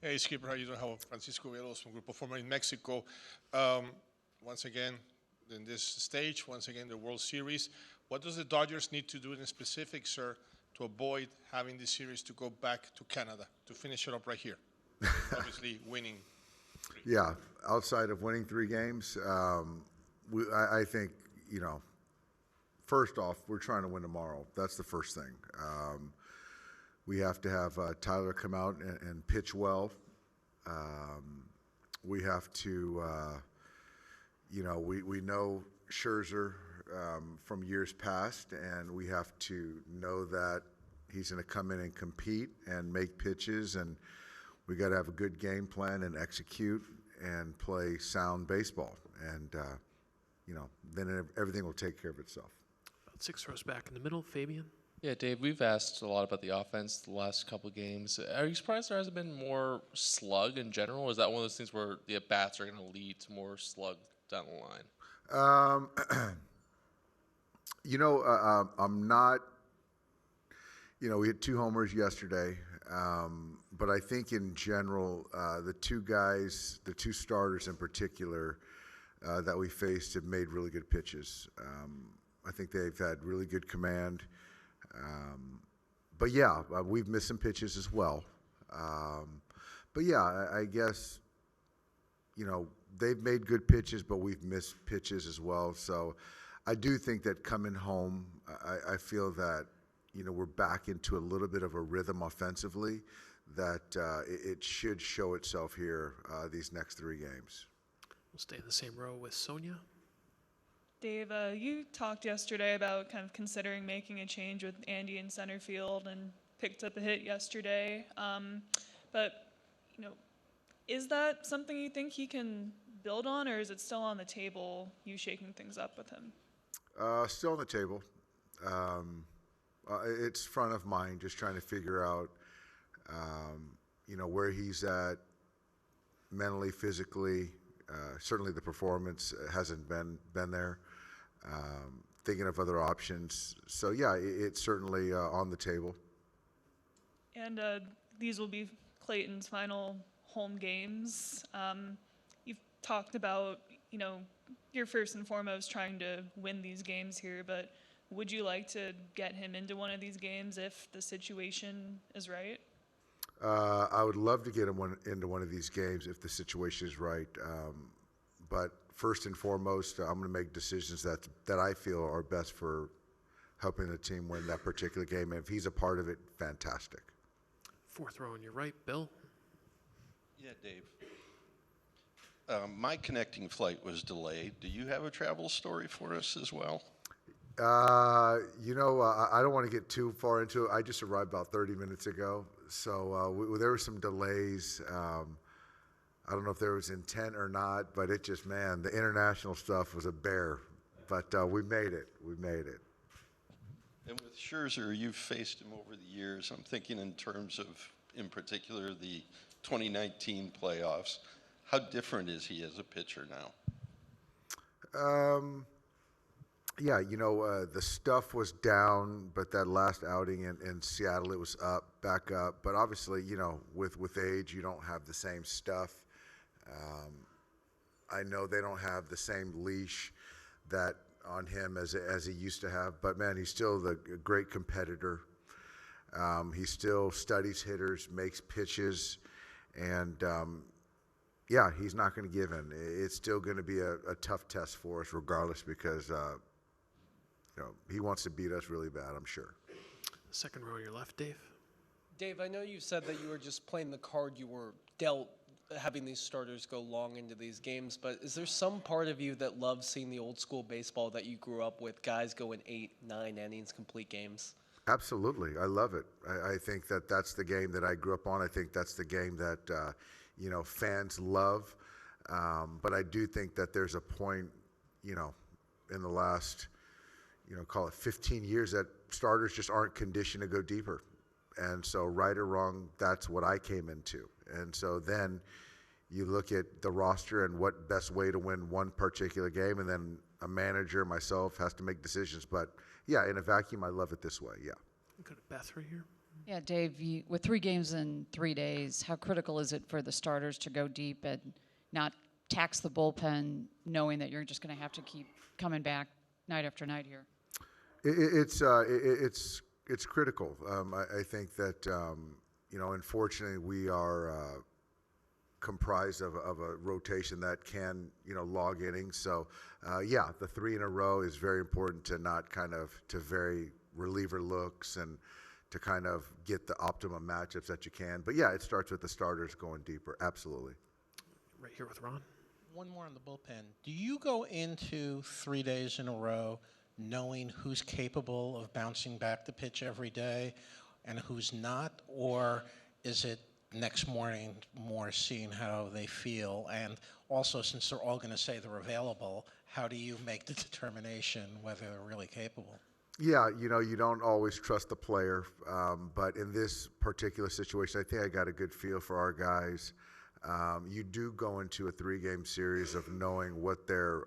Hey, Skipper, how you doing? How Francisco Velos from Grupo Forma in Mexico. Um, Once again, in this stage, once again, the World Series. What does the Dodgers need to do in specific, sir, to avoid having this series to go back to Canada to finish it up right here? Obviously, winning. Yeah, outside of winning 3 games, I think, first off, we're trying to win tomorrow. That's the first thing. We have to have Tyler come out and pitch well. We have to, we know Scherzer from years past, and we have to know that he's going to come in and compete and make pitches, and we got to have a good game plan and execute and play sound baseball, and then everything will take care of itself. About 6 rows back in the middle, Fabian. Yeah, Dave, we've asked a lot about the offense the last couple of games. Are you surprised there hasn't been more slug in general? Or is that one of those things where the at-bats are going to lead to more slug down the line? I'm not, we had 2 homers yesterday, but I think in general, the 2 starters in particular that we faced have made really good pitches. I think they've had really good command. But yeah, we've missed some pitches as well. But yeah, I guess, they've made good pitches, but we've missed pitches as well. So I do think that coming home, I feel that, we're back into a little bit of a rhythm offensively that it should show itself here these next 3 games. We'll stay in the same row with Sonia. Dave, you talked yesterday about kind of considering making a change with Andy in center field and picked up a hit yesterday. But, is that something you think he can build on, or is it still on the table, you shaking things up with him? Still on the table. It's front of mind, just trying to figure out, where he's at mentally, physically. Certainly the performance hasn't been there. Thinking of other options. So, yeah, it's certainly on the table. And these will be Clayton's final home games. You've talked about, you're first and foremost trying to win these games here, but would you like to get him into one of these games if the situation is right? I would love to get him into one of these games if the situation is right. But first and foremost, I'm going to make decisions that I feel are best for helping the team win that particular game. And if he's a part of it, fantastic. 4th row on your right, Bill. Yeah, Dave. My connecting flight was delayed. Do you have a travel story for us as well? I don't want to get too far into it. I just arrived about 30 minutes ago. So there were some delays. I don't know if there was intent or not, but it just, man, the international stuff was a bear. But we made it. We made it. And with Scherzer, you've faced him over the years. I'm thinking in terms of, in particular, the 2019 playoffs. How different is he as a pitcher now? Yeah, the stuff was down, but that last outing in Seattle, it was back up. But obviously, with age, you don't have the same stuff. I know they don't have the same leash that on him as he used to have. But, man, he's still a great competitor. He still studies hitters, makes pitches, and, yeah, he's not going to give in. It's still going to be a tough test for us regardless because he wants to beat us really bad, I'm sure. 2nd row on your left, Dave. Dave, I know you said that you were just playing the card you were dealt, having these starters go long into these games, but is there some part of you that loves seeing the old school baseball that you grew up with, guys going 8, 9 innings, complete games? Absolutely. I love it. I think that's the game that I grew up on. I think that's the game that, fans love. But I do think that there's a point, in the last, call it 15 years that starters just aren't conditioned to go deeper. And so right or wrong, that's what I came into. And so then you look at the roster and what best way to win one particular game, and then a manager, myself, has to make decisions. But, yeah, in a vacuum, I love it this way, yeah. Go to Beth right here. Yeah, Dave, with 3 games in 3 days, how critical is it for the starters to go deep and not tax the bullpen, knowing that you're just going to have to keep coming back night after night here? It's critical. I think that unfortunately we are comprised of a rotation that can log innings. So the 3 in a row is very important to not kind of to vary reliever looks and to kind of get the optimum matchups that you can. But yeah, it starts with the starters going deeper. Absolutely. Right here with Ron. One more on the bullpen. Do you go into 3 days in a row knowing who's capable of bouncing back the pitch every day and who's not? Or is it next morning more seeing how they feel? And also, since they're all going to say they're available, how do you make the determination whether they're really capable? Yeah, you don't always trust the player, but in this particular situation, I think I got a good feel for our guys. You do go into a 3-game series of knowing what their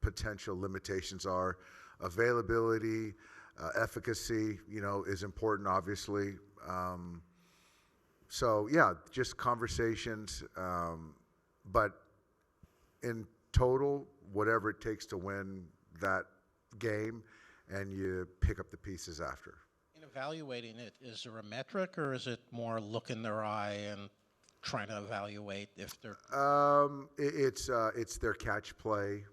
potential limitations are. Availability, efficacy, is important, obviously. So, yeah, just conversations. But in total, whatever it takes to win that game, and you pick up the pieces after. In evaluating it, is there a metric, or is it more look in their eye and trying to evaluate if they're... It's their catch play.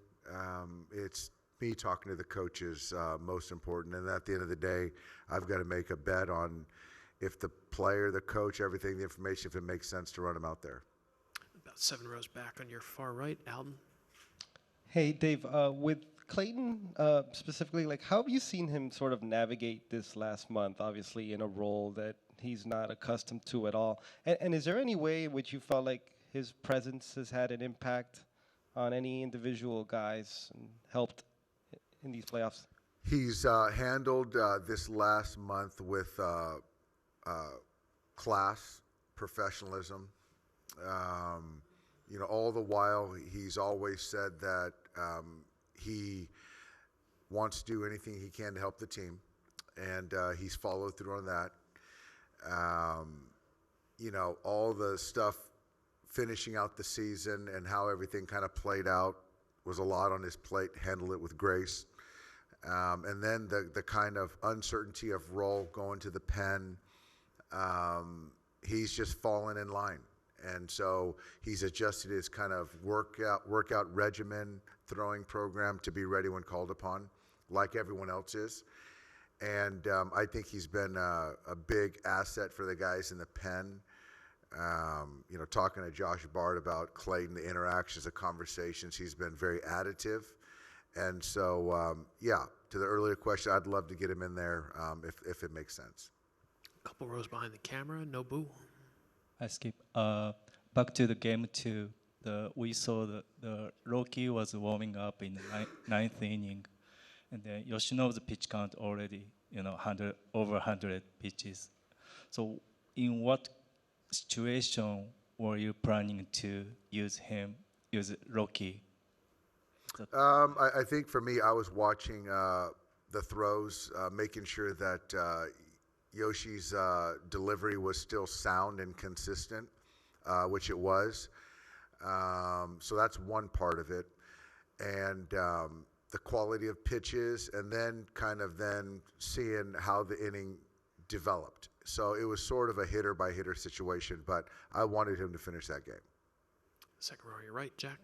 It's me talking to the coaches, most important. And at the end of the day, I've got to make a bet on if the player, the coach, everything, the information, if it makes sense to run them out there. About 7 rows back on your far right, Alden. Hey, Dave, with Clayton specifically, how have you seen him sort of navigate this last month, obviously in a role that he's not accustomed to at all? And is there any way in which you felt like his presence has had an impact on any individual guys and helped in these playoffs? He's handled this last month with class, professionalism. All the while, he's always said that he wants to do anything he can to help the team, and he's followed through on that. All the stuff finishing out the season and how everything kind of played out was a lot on his plate, handled it with grace. And then the kind of uncertainty of role going to the pen, he's just fallen in line. And so he's adjusted his kind of workout regimen, throwing program to be ready when called upon, like everyone else is. And I think he's been a big asset for the guys in the pen. Talking to Josh Bard about Clayton, the interactions, the conversations, he's been very additive. And so, to the earlier question, I'd love to get him in there if it makes sense. A couple rows behind the camera, Nobu. I skip. Back to the game 2. We saw the Rocky was warming up in the ninth inning, and then Yoshinobu's pitch count already, over 100 pitches. So, in what situation were you planning to use Rocky? I think for me, I was watching the throws, making sure that Yoshi's delivery was still sound and consistent, which it was. So that's one part of it. And the quality of pitches, and then seeing how the inning developed. So it was sort of a hitter-by-hitter situation, but I wanted him to finish that game. Second row on your right, Jack.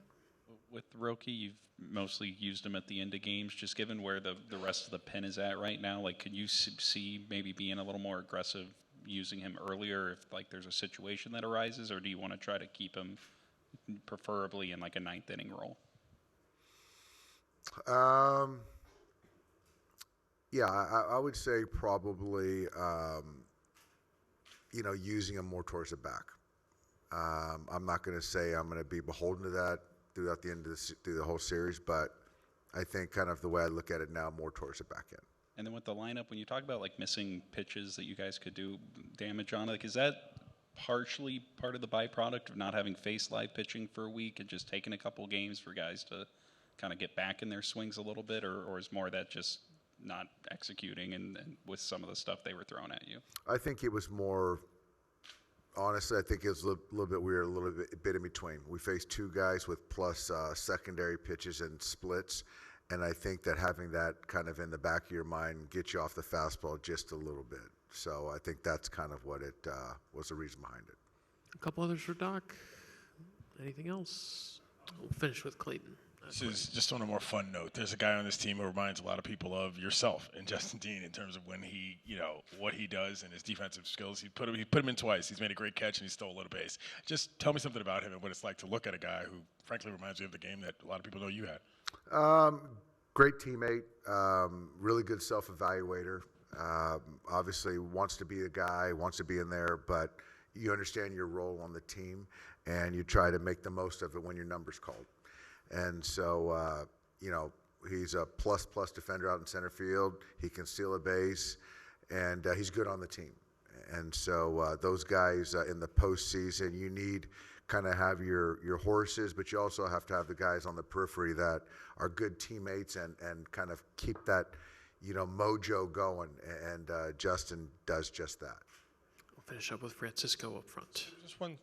With Roki, you've mostly used him at the end of games. Just given where the rest of the pen is at right now, could you see maybe being a little more aggressive using him earlier if there's a situation that arises, or do you want to try to keep him preferably in a ninth inning role? I would say probably using him more towards the back. I'm not going to say I'm going to be beholden to that throughout the end of through the whole series, but I think kind of the way I look at it now, more towards the back end. And then with the lineup, when you talk about missing pitches that you guys could do damage on, is that partially part of the byproduct of not having faced live pitching for a week and just taking a couple games for guys to kind of get back in their swings a little bit, or is more of that just not executing and with some of the stuff they were throwing at you? I think it was more, honestly, I think it was a little bit weird, a little bit in between. We faced two guys with plus secondary pitches and splits, and I think that having that kind of in the back of your mind gets you off the fastball just a little bit. So I think that's kind of what it was the reason behind it. A couple others for Doc. Anything else? We'll finish with Clayton. This is just on a more fun note. There's a guy on this team who reminds a lot of people of yourself and Justin Dean in terms of when he, what he does and his defensive skills. He put him in twice. He's made a great catch and he stole a base. Just tell me something about him and what it's like to look at a guy who, frankly, reminds you of the game that a lot of people know you had. Great teammate, really good self-evaluator. Obviously wants to be a guy, wants to be in there, but you understand your role on the team and you try to make the most of it when your number's called. And so, he's a plus defender out in center field. He can steal a base, and he's good on the team. And so those guys in the postseason, you need kind of have your horses, but you also have to have the guys on the periphery that are good teammates and kind of keep that, mojo going. And Justin does just that. We'll finish up with Francisco up front. Just one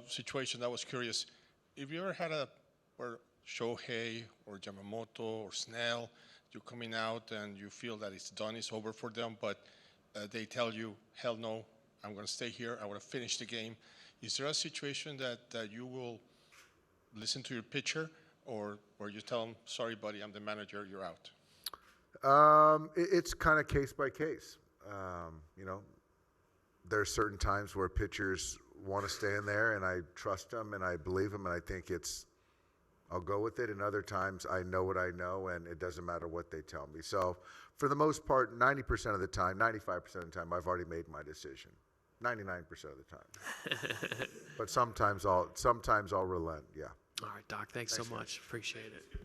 situation that was curious. If you ever had where Shohei or Yamamoto or Snell, you're coming out and you feel that it's done, it's over for them, but they tell you, hell no, I'm going to stay here, I want to finish the game. Is there a situation that you will listen to your pitcher or where you tell him, sorry, buddy, I'm the manager, you're out? It's kind of case by case. There are certain times where pitchers want to stay in there, and I trust them and I believe them, and I think I'll go with it. And other times I know what I know, and it doesn't matter what they tell me. So for the most part, 90% of the time, 95% of the time, I've already made my decision. 99% of the time. But sometimes I'll relent, yeah. All right, Doc, thanks so much. Appreciate it.